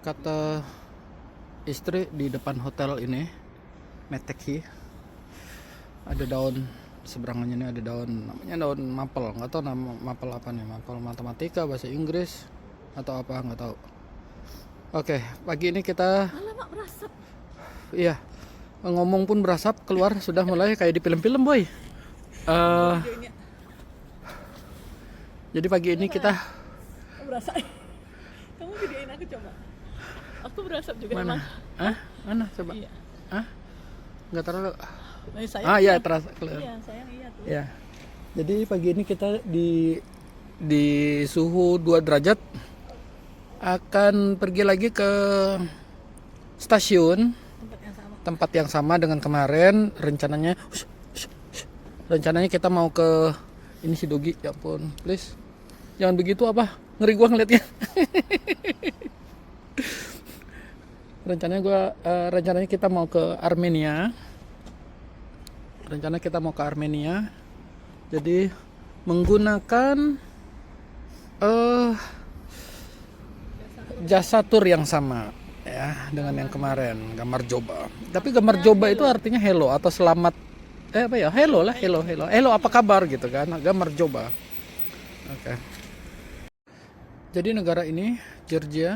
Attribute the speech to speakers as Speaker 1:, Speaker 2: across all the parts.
Speaker 1: kata istri di depan hotel ini, Metekhi, ada daun seberangannya ini, ada daun namanya daun maple, nggak tahu nama maple apa nih, maple matematika bahasa Inggris atau apa nggak tahu. Oke, pagi ini kita
Speaker 2: Alamak, berasap.
Speaker 1: iya, ngomong pun berasap, keluar sudah mulai kayak di film-film boy.
Speaker 2: Videonya
Speaker 1: Jadi pagi ini kita
Speaker 2: berasap. Kamu videoin aku coba. Aku berasap juga
Speaker 1: mana?
Speaker 2: emang.
Speaker 1: Mana coba?
Speaker 2: Iya.
Speaker 1: Nggak terlalu.
Speaker 2: Nah, saya
Speaker 1: Iya terasa keluar.
Speaker 2: Iya, sayang iya tuh.
Speaker 1: Ya. Jadi pagi ini kita di suhu 2 derajat akan pergi lagi ke stasiun tempat yang sama dengan kemarin. Rencananya kita mau ke ini si Dogi, ya ampun, please jangan begitu, apa ngeri gua ngeliatnya. rencananya kita mau ke Armenia. Jadi menggunakan jasa tur yang sama ya dengan yang kemarin, Gambar Joba. Tapi Gambar Joba itu artinya hello atau selamat, apa ya, hello lah, hello apa kabar gitu kan, Gambar Joba. Oke. Jadi negara ini, Georgia,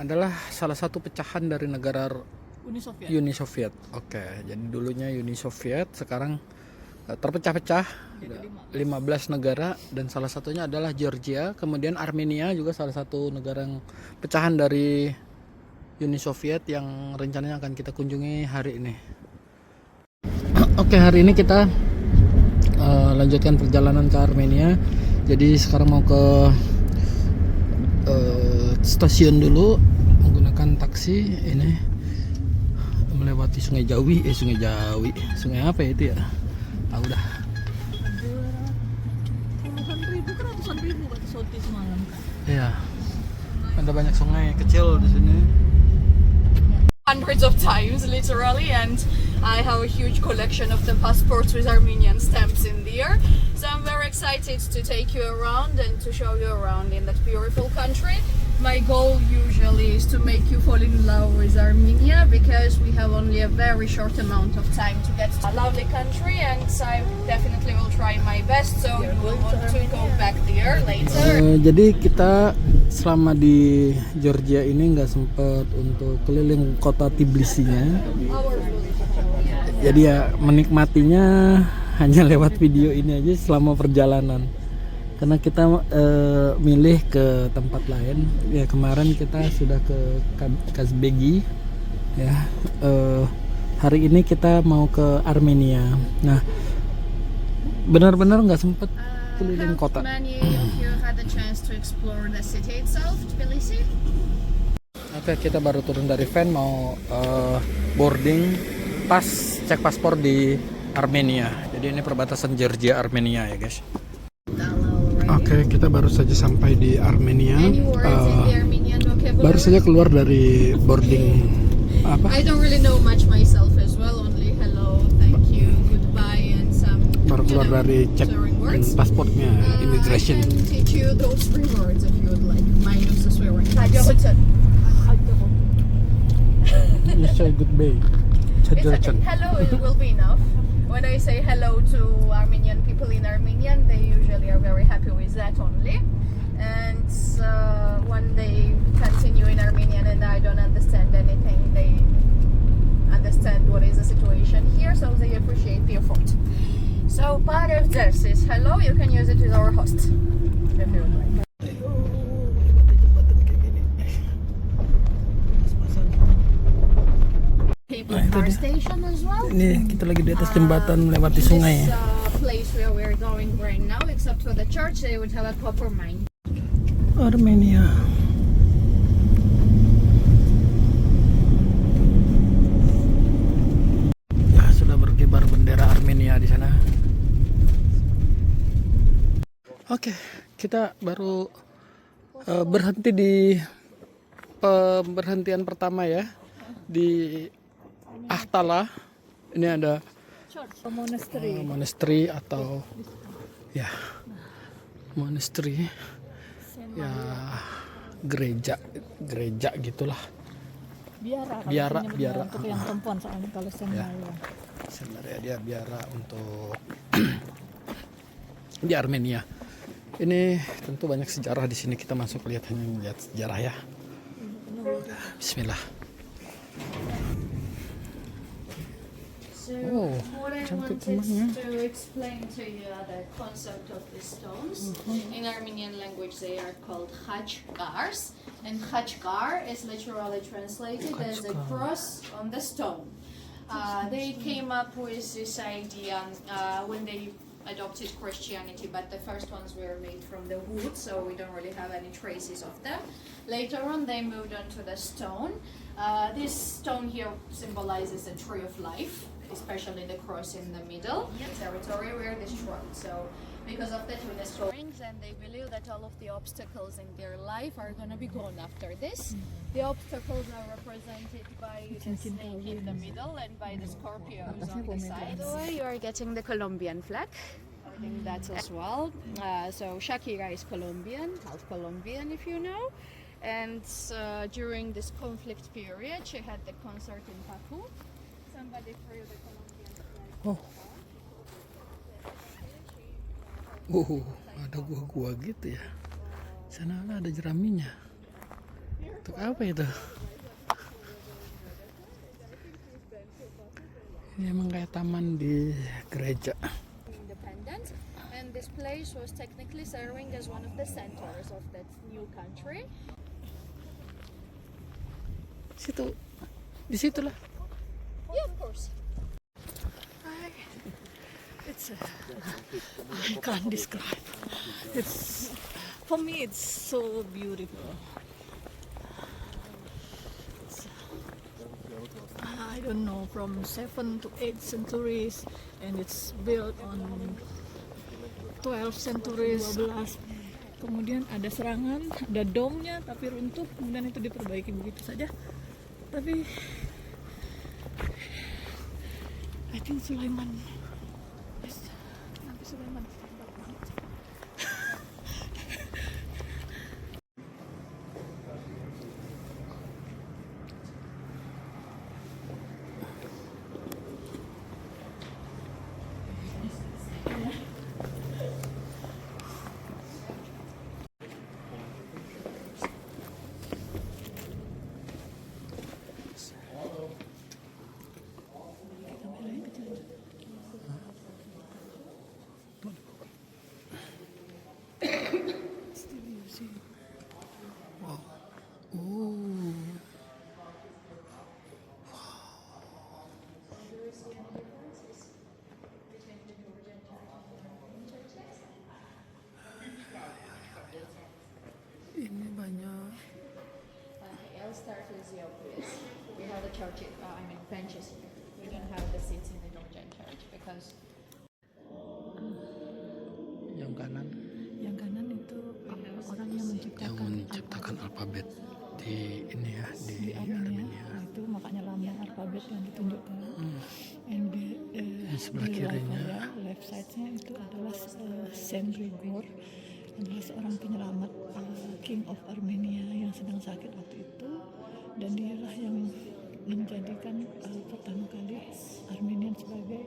Speaker 1: adalah salah satu pecahan dari negara Uni Soviet. Oke, jadi dulunya Uni Soviet, sekarang terpecah-pecah 15 negara, dan salah satunya adalah Georgia. Kemudian Armenia juga salah satu negara yang pecahan dari Uni Soviet yang rencananya akan kita kunjungi hari ini. Oke, hari ini kita lanjutkan perjalanan ke Armenia. Jadi sekarang mau ke stasiun dulu menggunakan taksi ini, melewati Sungai Jawi. Sungai apa ya itu ya? Tahu dah.
Speaker 2: Ratusan ribu batu soti semalam kan.
Speaker 1: Iya. Ada banyak sungai kecil di sini.
Speaker 3: Hundreds of times literally, and I have a huge collection of the passports with Armenian stamps in there, so I'm very excited to take you around and to show you around in that beautiful country. My goal usually is to make you fall in love with Armenia, because we have only a very short amount of time to get to a lovely country, and I definitely will try my best, so you will want to go back there later.
Speaker 1: Jadi kita selama di Georgia ini nggak sempet untuk keliling kota Tbilisinya. Jadi ya menikmatinya hanya lewat video ini aja selama perjalanan. Karena kita milih ke tempat lain. Ya kemarin kita sudah ke Kazbegi. Ya hari ini kita mau ke Armenia. Nah benar-benar nggak sempet keliling kota.
Speaker 3: Many of you had the chance to explore the city itself, Tbilisi?
Speaker 1: Oke, kita baru turun dari van mau boarding cek paspor di Armenia. Jadi ini perbatasan Georgia Armenia ya guys. Oke, kita baru saja sampai di Armenia. Baru saja keluar dari boarding apa?
Speaker 3: I don't really know much myself as well, only hello, thank you, goodbye, and some
Speaker 1: Baru keluar dari cek
Speaker 3: swearing words.
Speaker 1: pasportnya, immigration.
Speaker 3: I can teach you those 3 words if you would like, minus the swearing.
Speaker 1: You say goodbye.
Speaker 3: Hello will be enough. When I say hello to Armenian people in Armenian, they usually are very happy with that only. And when they continue in Armenian and I don't understand anything, they understand what is the situation here, so they appreciate the effort. So part of this is hello, you can use it with our host if you would like. Our station as well.
Speaker 1: Ini kita lagi di atas jembatan melewati sungai.
Speaker 3: This place where we're going right now, except for the church, they would have a copper mine.
Speaker 1: Armenia. Ya, sudah berkibar bendera Armenia di sana. Oke, kita baru berhenti di pemberhentian pertama ya, di Ahtala. Ini ada monastery atau ya monastery ya gereja gitulah.
Speaker 2: Biara. kalau
Speaker 1: Biara,
Speaker 2: nyebutnya
Speaker 1: biara.
Speaker 2: Untuk yang perempuan soalnya kalau Semaria.
Speaker 1: Sebenarnya dia biara untuk di Armenia. Ini tentu banyak sejarah di sini, kita masuk lihat sejarah ya. Bismillah.
Speaker 3: So
Speaker 1: Oh,
Speaker 3: what I
Speaker 1: cantik
Speaker 3: wanted
Speaker 1: rumahnya.
Speaker 3: to explain to you the concept of these stones. In Armenian language they are called khachkars, and khachkar is literally translated as a
Speaker 1: Khachkar.
Speaker 3: cross on the stone. They came up with this idea when they adopted Christianity, but the first ones were made from the wood, so we don't really have any traces of them. Later on they moved on to the stone. This stone here symbolizes the tree of life, especially the cross in the middle territory where destroyed. So because of that, with the stones, and they believe that all of the obstacles in their life are gonna be gone after this. The obstacles are represented by the snake in the middle and by the scorpions on the side. So you are getting the Colombian flag. I think that's as well. So Shakira is Colombian, half Colombian if you know. And during this conflict period, she had the concert in Baku. Somebody threw the Colombian flag.
Speaker 1: Oh. Ada gua-gua gitu ya. Sana ada jeraminya. Untuk apa itu? Ini emang kayak taman di gereja.
Speaker 3: Independent, and this place was technically serving as one of the centers of that new country.
Speaker 1: Situ, di situlah.
Speaker 3: Yeah, of course.
Speaker 2: I can't describe. It's for me it's so beautiful. I don't know, from 7 to 8 centuries, and it's built on 12 centuries. 12. Kemudian ada serangan, ada domnya tapi runtuh, kemudian itu diperbaiki begitu saja. Tapi I think Sulaiman Nabi Sulaiman hebat banget.
Speaker 1: Ini banyak.
Speaker 3: I'll start with the obvious. We have the church, benches here. We don't have the seats in the Georgian church because
Speaker 1: Yang kanan
Speaker 2: Yang kanan itu orang yang
Speaker 1: yang menciptakan alfabet di ini ya, di
Speaker 2: Armenia.
Speaker 1: Armenia.
Speaker 2: Nah, itu makanya lambang alfabet yang ditunjukkan. And
Speaker 1: Yang sebelah
Speaker 2: di
Speaker 1: kirinya.
Speaker 2: left side-nya itu adalah Saint Grigor, adalah seorang penyelamat, King of Armenia yang sedang sakit waktu itu, dan dialah yang menjadikan pertama kali Armenia sebagai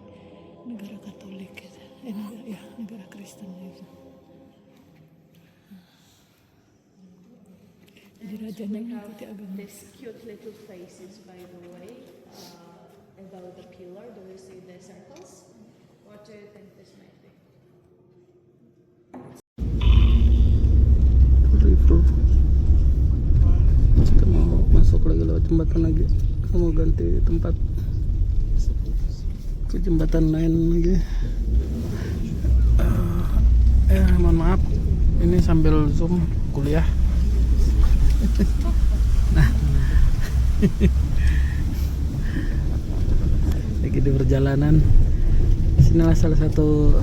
Speaker 2: negara Katolik, gitu. Negara Kristen gitu. Jadi rajanya mengikuti agama.
Speaker 3: these cute little faces, by the way, above the pillar. Do you see the circles? What do you think this might be?
Speaker 1: River. Kita mau masuk lagi lewat jembatan lagi. Kita mau ganti tempat ke jembatan lain lagi. Mohon maaf, ini sambil zoom kuliah. Nah, lagi di perjalanan. Sinilah salah satu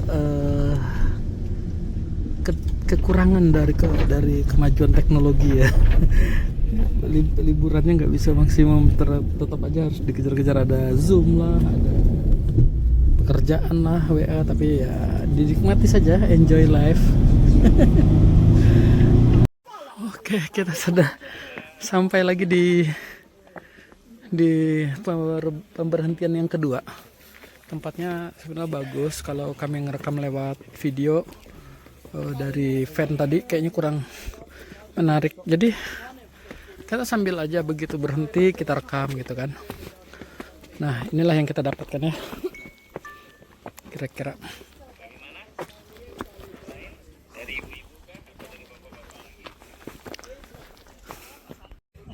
Speaker 1: kekurangan dari kemajuan teknologi ya. Liburannya nggak bisa maksimum, tetap aja harus dikejar-kejar, ada Zoom lah, ada pekerjaan lah, WA, tapi ya dinikmati saja, enjoy life. Oke, kita sudah sampai lagi di pemberhentian yang kedua. Tempatnya sebenarnya bagus. Kalau kami ngerekam lewat video dari van tadi kayaknya kurang menarik. Jadi kita sambil aja begitu berhenti kita rekam gitu kan. Nah, inilah yang kita dapatkan ya. Kira-kira.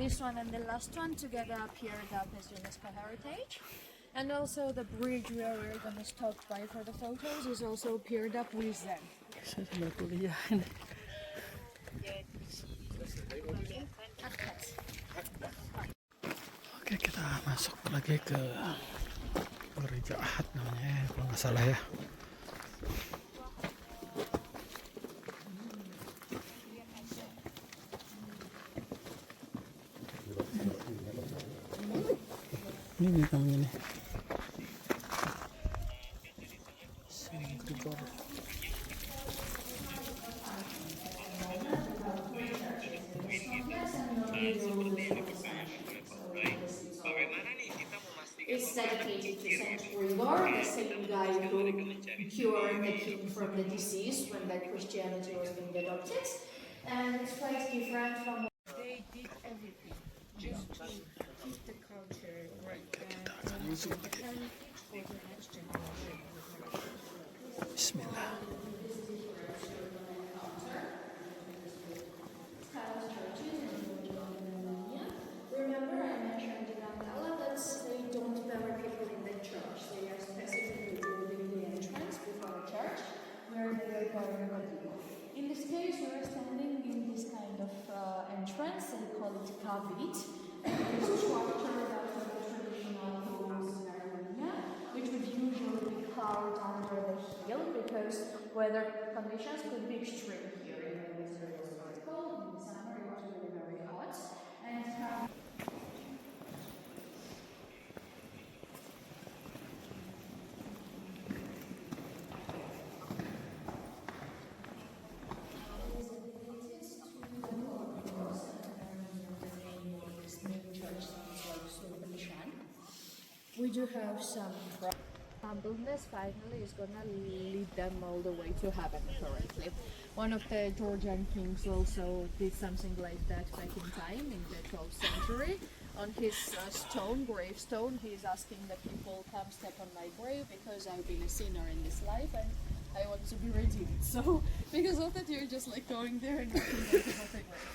Speaker 3: This one and the last one together appeared up as UNESCO Heritage. And also the bridge where we're gonna stop by for the photos is also appeared up with them.
Speaker 1: Saya sambil kuliah ini. Oke, kita masuk lagi ke gereja Ahad namanya ya, kalau nggak salah ya. Ini namanya nih. Saint Gregor.
Speaker 3: It's dedicated to Saint Gregor, the same guy who cured the king from the disease when the Christianity was being adopted. And it's quite different from they did everything just to keep the culture right and for the next generation.
Speaker 1: Bismillah.
Speaker 3: Remember I mentioned in Andala that they don't bury people in the church. They are specifically building the entrance before the church where they are burying the people. In this case, we are standing in this kind of entrance. They call it kavit. And it is structured after the traditional homes in Armenia, which would usually be carved under the hill because weather conditions could be extreme here. In the winter it was very cold, in the summer it was really very hot. And we do have some humbleness finally is gonna lead them all the way to heaven apparently. One of the Georgian kings also did something like that back in time in the 12th century. On his gravestone, he's asking the people, come step on my grave because I've been a sinner in this life and I want to be redeemed. So because of that you're just like going there and looking at the grave.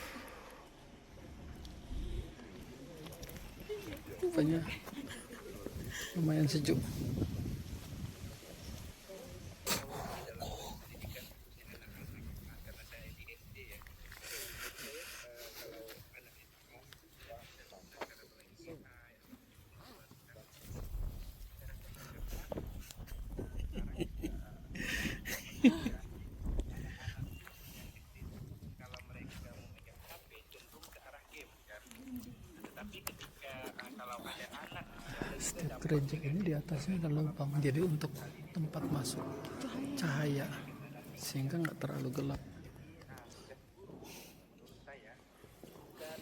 Speaker 1: Rupanya lumayan sejuk. Setiap gereja ini di atasnya ada lubang, jadi untuk tempat masuk cahaya sehingga nggak terlalu gelap.
Speaker 4: Dan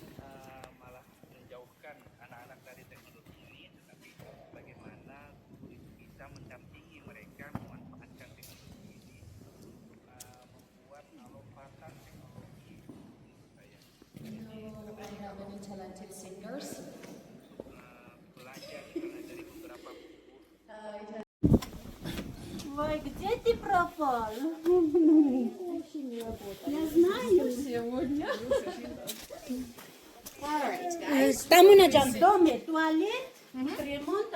Speaker 4: malah menjauhkan anak-anak dari teknologi ini, tetapi bagaimana guru itu bisa mendampingi mereka memanfaatkan teknologi ini untuk membuat lompatan teknologi menurut saya.
Speaker 3: I have any talented singers.
Speaker 4: Belajar dari beberapa buku.
Speaker 5: Ой, где ты пропал? Я знаю.
Speaker 3: Сегодня. Alright, guys.
Speaker 5: Там у нас в доме туалет, ремонт,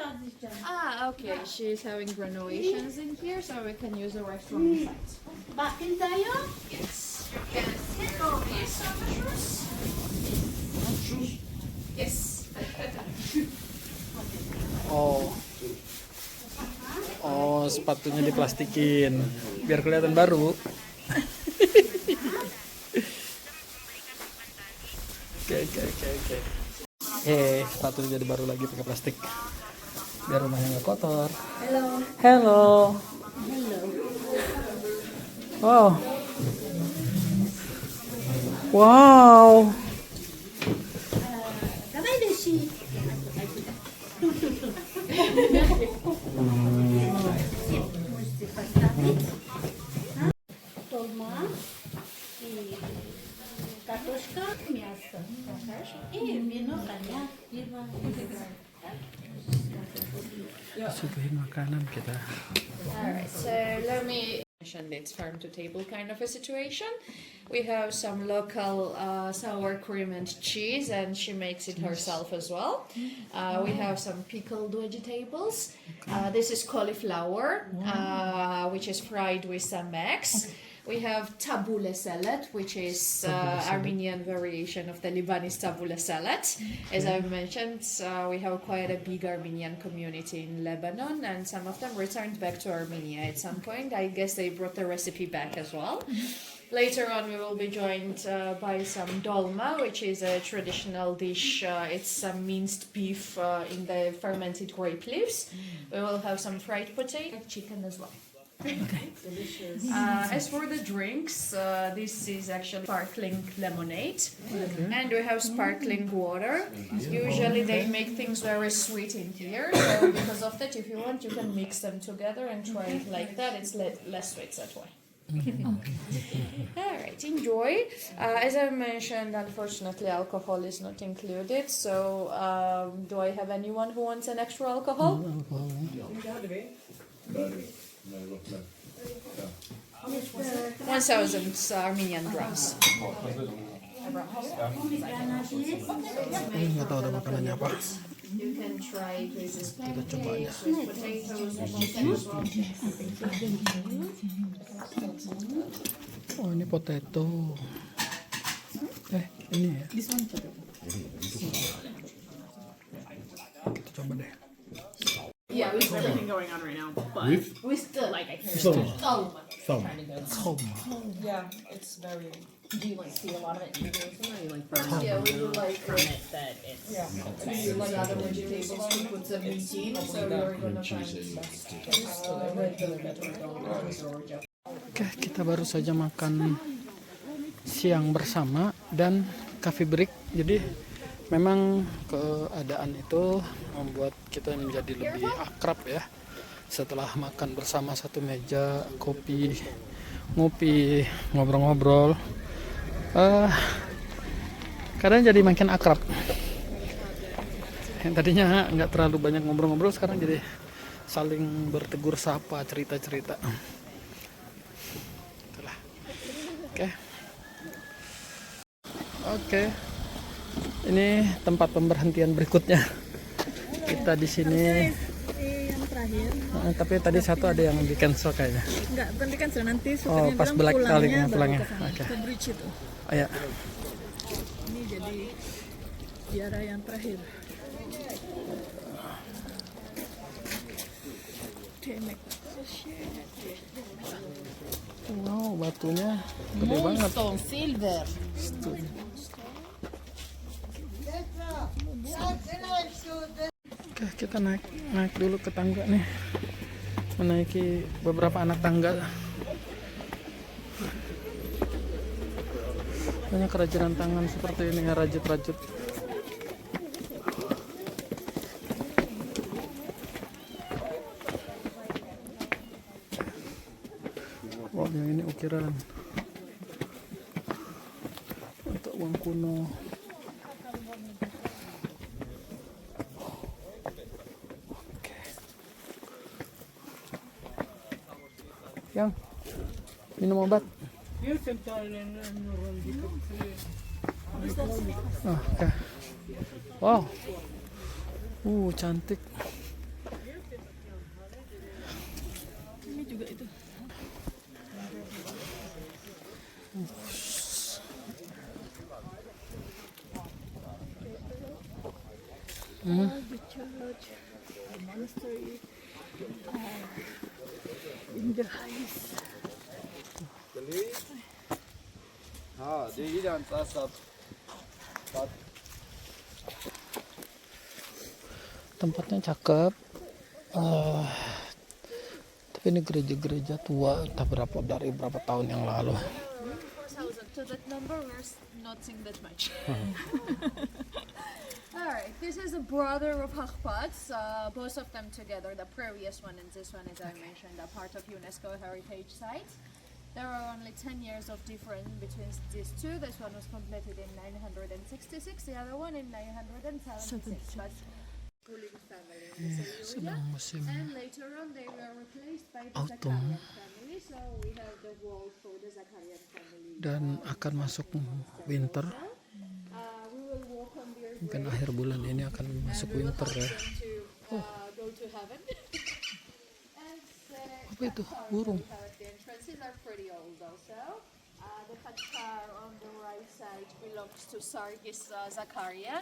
Speaker 3: Ah, okay. She's having renovations in here, so we can use the restroom inside.
Speaker 5: Бакинтайо?
Speaker 3: Yes. You can sit on these shoes. Yes.
Speaker 1: Oh, sepatunya diplastikin biar kelihatan baru. Oke. Sepatunya jadi baru lagi pakai plastik biar rumahnya nggak kotor. Hello. Wow.
Speaker 5: Toma и картошка, мясо. И вино, коньяк, пиво.
Speaker 1: Suguhin makanan kita.
Speaker 3: Alright, so let me mention it's farm to table kind of a situation. We have some local sour cream and cheese, and she makes it herself as well. We have some pickled vegetables. This is cauliflower, which is fried with some eggs. We have tabbouleh salad, which is Armenian variation of the Lebanese tabbouleh salad. As I mentioned, we have quite a big Armenian community in Lebanon, and some of them returned back to Armenia at some point. I guess they brought the recipe back as well. Later on, we will be joined by some dolma, which is a traditional dish. It's some minced beef in the fermented grape leaves. We will have some fried potato, chicken as well. As for the drinks, this is actually sparkling lemonade, and we have sparkling water. Usually they make things very sweet in here, so because of that, if you want, you can mix them together and try it like that. It's less sweet that way. Alright, enjoy. As I mentioned, unfortunately, alcohol is not included. So, do I have anyone who wants an extra alcohol? 1,000 Armenian drams.
Speaker 1: Nggak tahu ada makanannya apa.
Speaker 3: You can try it with pancakes, with potatoes, with chicken as well.
Speaker 1: Oh, ini potato. Ini ya. Kita coba deh.
Speaker 3: Yeah, with
Speaker 6: Everything going on right now, but
Speaker 3: with the like I can't
Speaker 1: Thoma.
Speaker 6: yeah, it's very.
Speaker 7: Do you like see a lot of it in videos or you like first
Speaker 3: yeah, we do like
Speaker 7: it that it's
Speaker 3: we do like other vegetables to put some meat in, so we're gonna find
Speaker 1: Oke, kita baru saja makan siang bersama dan coffee break. Jadi memang keadaan itu membuat kita menjadi lebih akrab ya. Setelah makan bersama satu meja, kopi, ngopi, ngobrol-ngobrol, kadang jadi makin akrab. Yang tadinya nggak terlalu banyak ngobrol-ngobrol, sekarang jadi saling bertegur sapa, cerita-cerita. Itulah. Oke. Ini tempat pemberhentian berikutnya. Kita di sini.
Speaker 2: Yang terakhir.
Speaker 1: Tapi tadi satu ada yang di cancel kayaknya.
Speaker 2: Enggak, nanti kan nanti
Speaker 1: Oh, pas balik kalinya pulangnya. Oke.
Speaker 2: ke bridge itu.
Speaker 1: Oh, ya.
Speaker 2: Ini jadi ziarah yang terakhir.
Speaker 1: Wow, batunya gede banget.
Speaker 7: Moonstone silver.
Speaker 1: Oke, kita naik dulu ke tangga nih. Menaiki beberapa anak tangga. Banyak kerajinan tangan seperti ini ya, rajut-rajut. Wow, yang ini ukiran untuk uang kuno. Yang minum obat. Oh, oke. Wow. Cantik.
Speaker 2: Ini juga itu. The church, the monastery, in the heights.
Speaker 1: Tempatnya cakep. Tapi ini gereja-gereja tua, entah dari berapa tahun yang lalu.
Speaker 3: to that number, we're not seeing that much. Alright, this is a brother of Hakpats, both of them together, the previous one and this one, as I mentioned, are part of UNESCO heritage site. There are only 10 years of difference between these two. This one was completed in 966, the other one in 976. But ruling family in this area.
Speaker 1: Sedang musim
Speaker 3: And later on they were replaced by the
Speaker 1: autumn
Speaker 3: Zakarian family. So we have the wall for the Zakarian family.
Speaker 1: dan akan masuk winter.
Speaker 3: We will walk on their
Speaker 1: Mungkin
Speaker 3: grave
Speaker 1: akhir bulan ini akan masuk
Speaker 3: and we will
Speaker 1: winter
Speaker 3: ask
Speaker 1: ya.
Speaker 3: them to go to heaven. And
Speaker 1: Apa itu? Burung.
Speaker 3: we have at the entrances are pretty old also. The Kachkar on the right side belongs to Sargis Zakarian,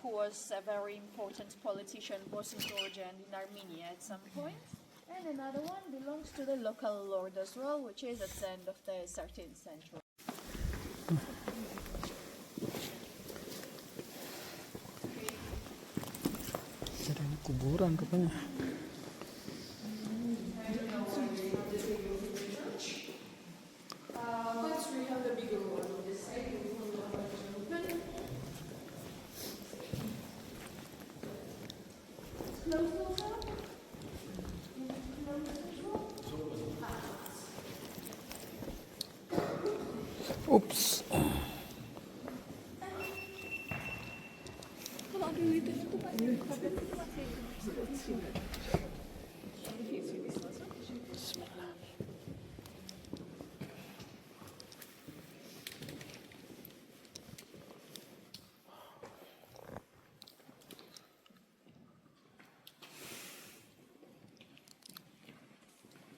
Speaker 3: who was a very important politician both in Georgia and in Armenia at some point. And another one belongs to the local lord as well, which is at the end of the 13th century.
Speaker 1: Jadi ini kuburan rupanya. Ups.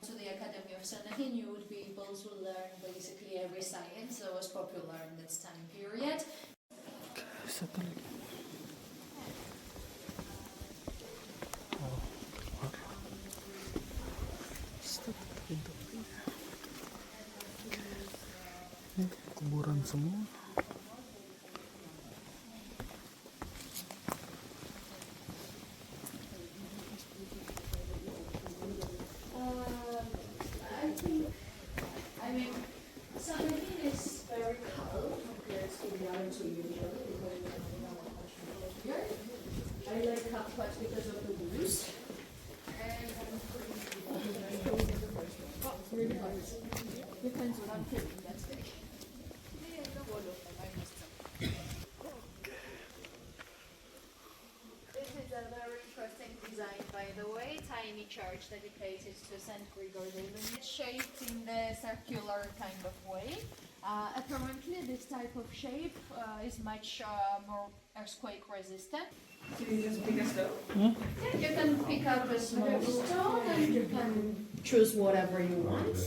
Speaker 3: To the Academy of Sanahin, you would be able to learn basically every science that was popular in that time period.
Speaker 1: Satu lagi. Oh, keluar. Satu pintu. Ini kuburan semua.
Speaker 3: I mean, Sanahin is very calm compared to the other two usually because we have much more here. I like Hakpat because of the blues. And depends what I'm feeling that day. All of them, I must say. This is a very interesting design, by the way. Tiny church dedicated to Saint Grigor the Illuminator. It's shaped in the circular kind of way. Apparently, this type of shape is much more earthquake resistant.
Speaker 6: So you just pick a stone?
Speaker 3: You can pick up a small stone and you can choose whatever you want.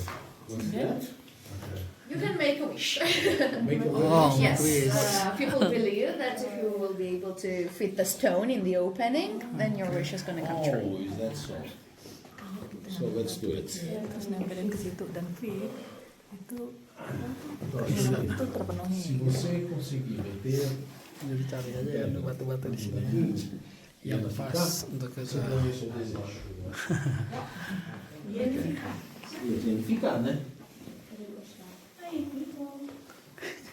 Speaker 3: You can make a wish.
Speaker 1: Oh,
Speaker 3: Yes,
Speaker 1: please.
Speaker 3: people believe that if you will be able to fit the stone in the opening, then your wish is going to come true.
Speaker 8: Oh, is that so? So let's do it.
Speaker 2: Terus nempelin ke situ dan fit itu itu terpenuhi.
Speaker 8: Se você conseguir meter,
Speaker 1: Jadi cari aja ya batu-batu di sini yang pas untuk
Speaker 8: você
Speaker 1: kita.
Speaker 8: põe o seu desejo. E ele ficar, né?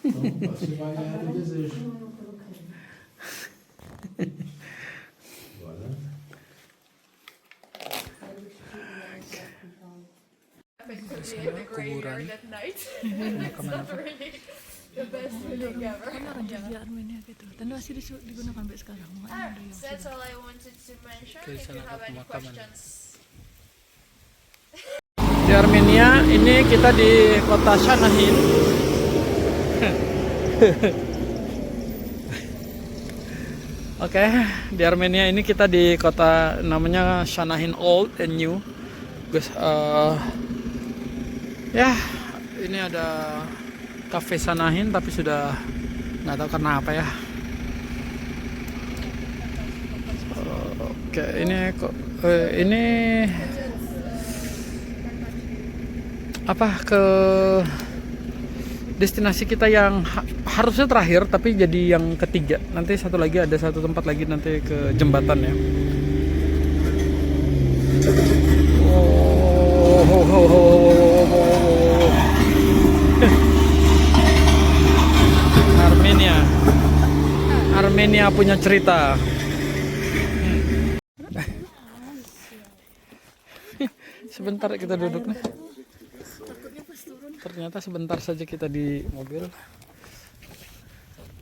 Speaker 8: Então, você vai ganhar o desejo. Agora.
Speaker 3: In the graveyard at night. It's not really the best feeling ever.
Speaker 2: Orang di Armenia gitu. Dan masih digunakan sampai sekarang. Makanya ada yang
Speaker 3: That's all I wanted to mention.
Speaker 1: Okay,
Speaker 3: If you
Speaker 1: sana
Speaker 3: have any
Speaker 1: pemakaman.
Speaker 3: questions.
Speaker 1: Di Armenia ini kita di kota Shanahin. Oke, di Armenia ini kita di kota namanya Shanahin Old and New. Guys, ya ini ada cafe Shanahin tapi sudah nggak tahu karena apa ya. Oke, ini apa ke destinasi kita yang harusnya terakhir tapi jadi yang ketiga. Nanti satu lagi ada satu tempat lagi nanti ke jembatan ya. punya cerita. Sebentar kita duduk nih. Ternyata sebentar saja kita di mobil.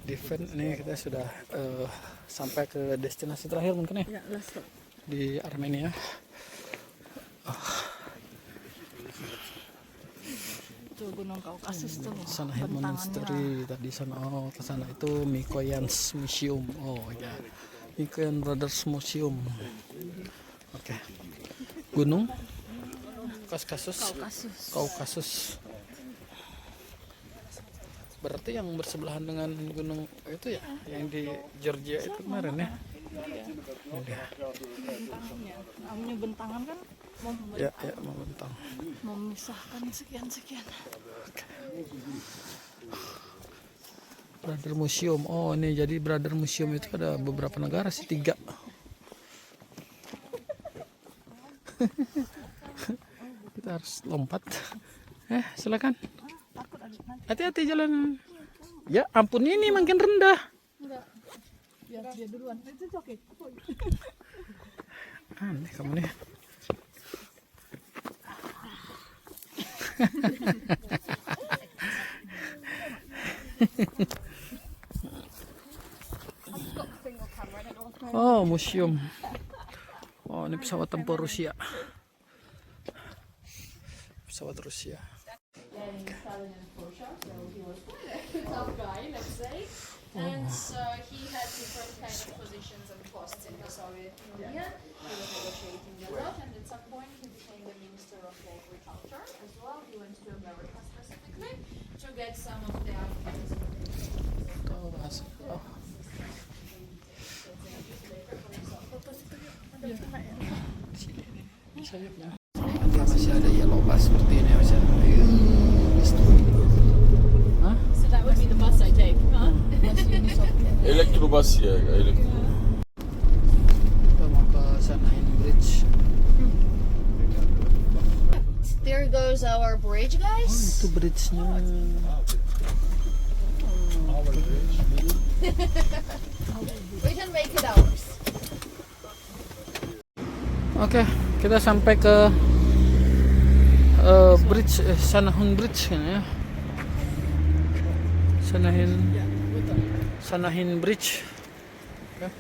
Speaker 1: Di van ini kita sudah sampai ke destinasi terakhir mungkin ya. Di Armenia.
Speaker 2: Itu Gunung Kaukasus tuh.
Speaker 1: Sanahin Monastery tadi sana, oh ke sana itu Mikoyan's Museum. Oh ya, Mikoyan Brothers Museum. Oke. Gunung Kaukasus. Berarti yang bersebelahan dengan gunung itu ya, yang di Georgia itu kemarin ya. Udah.
Speaker 2: Namanya bentangan kan
Speaker 1: Ya, membentang.
Speaker 2: memisahkan sekian.
Speaker 1: Brother Museum. Oh, ini jadi Brother Museum itu ada beberapa negara sih, 3. Kita harus lompat. Silakan. Hati-hati jalan. Ya, ampun ini makin rendah.
Speaker 2: Biar dia duluan. Itu joget.
Speaker 1: Aneh kamu nih. Oh, museum. Oh, ini pesawat tempur Rusia. Pesawat Rusia.
Speaker 3: Tough guy, let's say. And he had different kind of positions and posts in the Soviet Union. He was negotiating a lot, and at some point he became the Minister of Agriculture as well. He went to America specifically to get some of the Africans.
Speaker 1: Sayapnya. Dia masih ada yellow bus seperti ini masih ada. Hah?
Speaker 3: So that would be the bus I take, huh?
Speaker 9: Elektrobus ya,
Speaker 1: Kita mau ke Sanahin Bridge.
Speaker 3: There goes our bridge,
Speaker 1: Oh,
Speaker 3: guys.
Speaker 1: itu bridge-nya.
Speaker 3: We can make it ours.
Speaker 1: Oke, kita sampai ke bridge Sanahin Bridge ya. Sanahin Bridge. Oke.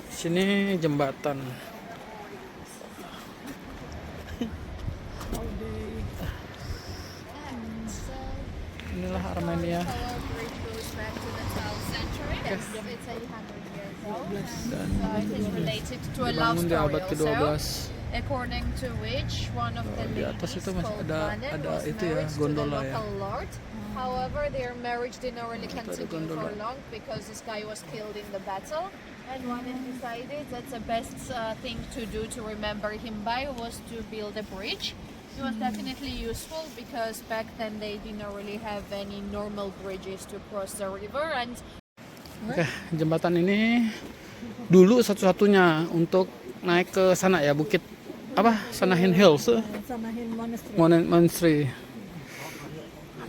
Speaker 1: Sini jembatan. Inilah Armenia.
Speaker 3: Our bridge goes back to the 12th century. It's 800 years old.
Speaker 1: Dan
Speaker 3: It is related to a love
Speaker 1: dibangun di
Speaker 3: story
Speaker 1: abad
Speaker 3: also.
Speaker 1: ke-12.
Speaker 3: According to which one of the
Speaker 1: Di atas
Speaker 3: ladies
Speaker 1: itu masih
Speaker 3: called
Speaker 1: ada
Speaker 3: Vanen was
Speaker 1: itu ya,
Speaker 3: married to the
Speaker 1: gondola ya.
Speaker 3: local lord. However, their marriage did not really
Speaker 1: Itu ada
Speaker 3: continue for
Speaker 1: gondola.
Speaker 3: long because this guy was killed in the battle. And Vanen decided that the best thing to do to remember him by was to build a bridge. It was definitely useful because back then they did not really have any normal bridges to cross the river, and
Speaker 1: Oke, jembatan ini dulu satu-satunya untuk naik ke sana ya, bukit apa? Sanahin Hills.
Speaker 2: Sanahin Monastery.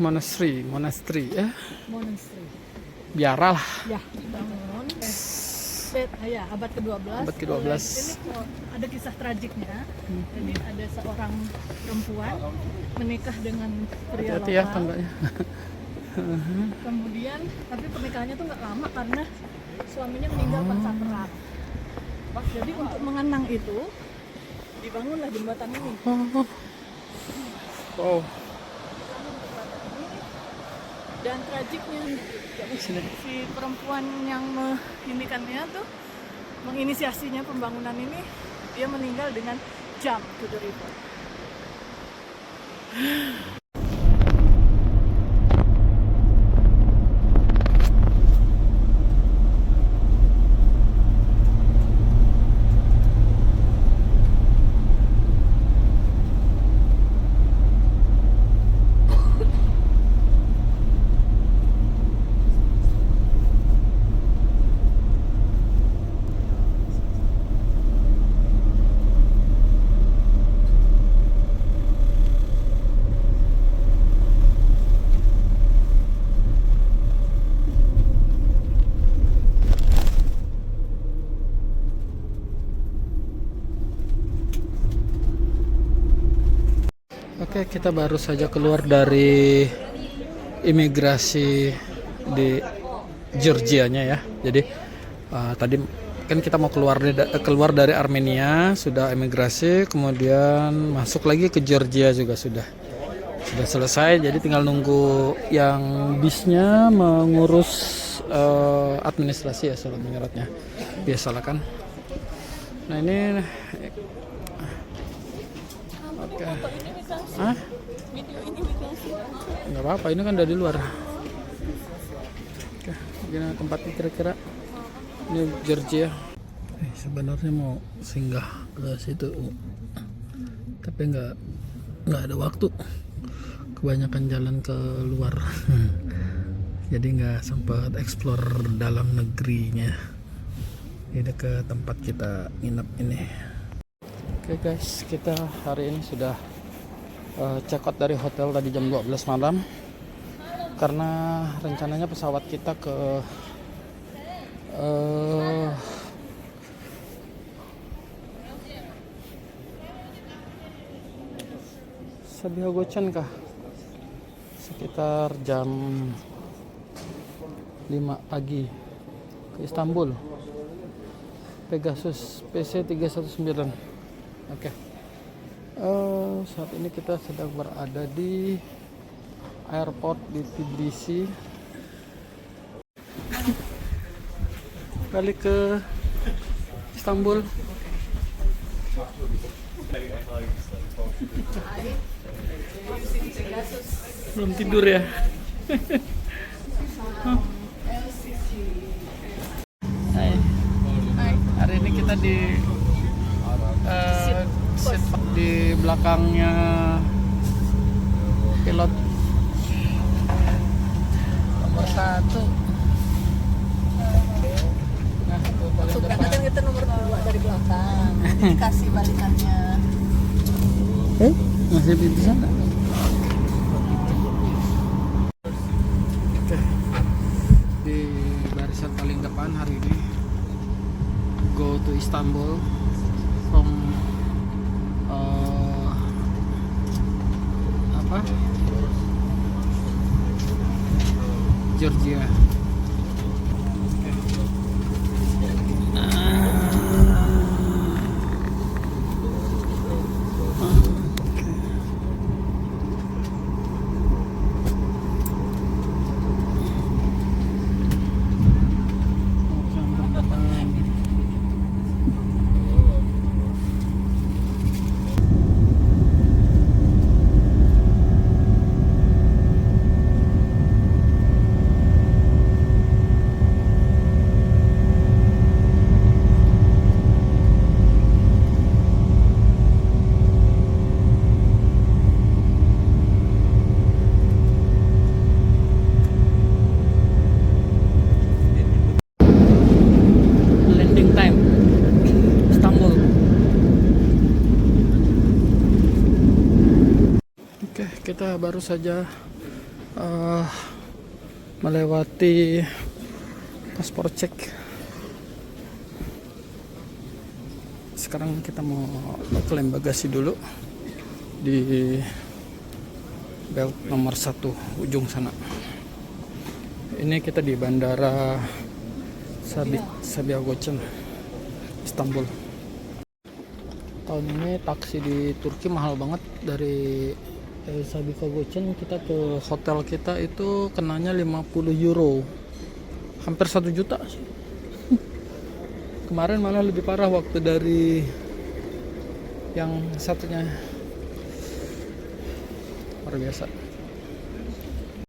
Speaker 1: Monastery ya.
Speaker 2: Monastery.
Speaker 1: Biaralah.
Speaker 2: Ya, dibangun. Ya, abad ke-12.
Speaker 1: Abad ke-12.
Speaker 2: Ini ada kisah tragiknya. Jadi ada seorang perempuan menikah dengan pria
Speaker 1: Hati-hati ya
Speaker 2: lokal.
Speaker 1: tangganya.
Speaker 2: Kemudian, tapi pernikahannya tuh nggak lama karena suaminya meninggal pada perang. Jadi untuk mengenang itu dibangunlah jembatan ini.
Speaker 1: Oh,
Speaker 2: Dan tragiknya si perempuan yang menginisiasinya tuh menginisiasinya pembangunan ini, dia meninggal dengan jump to the river.
Speaker 1: Oke, kita baru saja keluar dari imigrasi di Georgianya ya. Jadi tadi kan kita mau keluar dari Armenia, sudah imigrasi, kemudian masuk lagi ke Georgia juga sudah selesai. Jadi tinggal nunggu yang bisnya mengurus administrasi ya, surat menyuratnya. Biasalah kan. Nah ini oke. Hah? Nggak apa-apa, ini kan dari luar. Oke, gimana tempatnya kira-kira? Ini Georgia. Sebenarnya mau singgah ke situ, tapi nggak ada waktu. Kebanyakan jalan ke luar, jadi nggak sempat explore dalam negerinya. Ini ke tempat kita nginep ini. Oke guys, kita hari ini sudah check out dari hotel tadi jam 12 malam karena rencananya pesawat kita ke Sabiha-Gökçen kah? Sekitar jam 5 pagi ke Istanbul. Pegasus PC319. Oke. Saat ini kita sedang berada di airport di Tbilisi. Balik ke Istanbul. Belum tidur ya. Hai. Hari ini kita di seat di belakangnya pilot nomor 1. Nah, tuh paling depan.
Speaker 7: Kan kita nomor 2 dari belakang. Dikasih balikannya.
Speaker 1: Masih di sana. Oke. Di barisan paling depan hari ini. Go to Istanbul from Georgia. Landing time Istanbul. Oke, kita baru saja melewati paspor cek. Sekarang kita mau klaim bagasi dulu di belt nomor 1 ujung sana. Ini kita di bandara Sabiha-Gökçen, Istanbul. Tahun ini taksi di Turki mahal banget. Dari Sabiha-Gökçen kita ke hotel kita itu kenanya 50 euro, hampir 1 juta sih. Kemarin malah lebih parah waktu dari yang satunya. Luar biasa.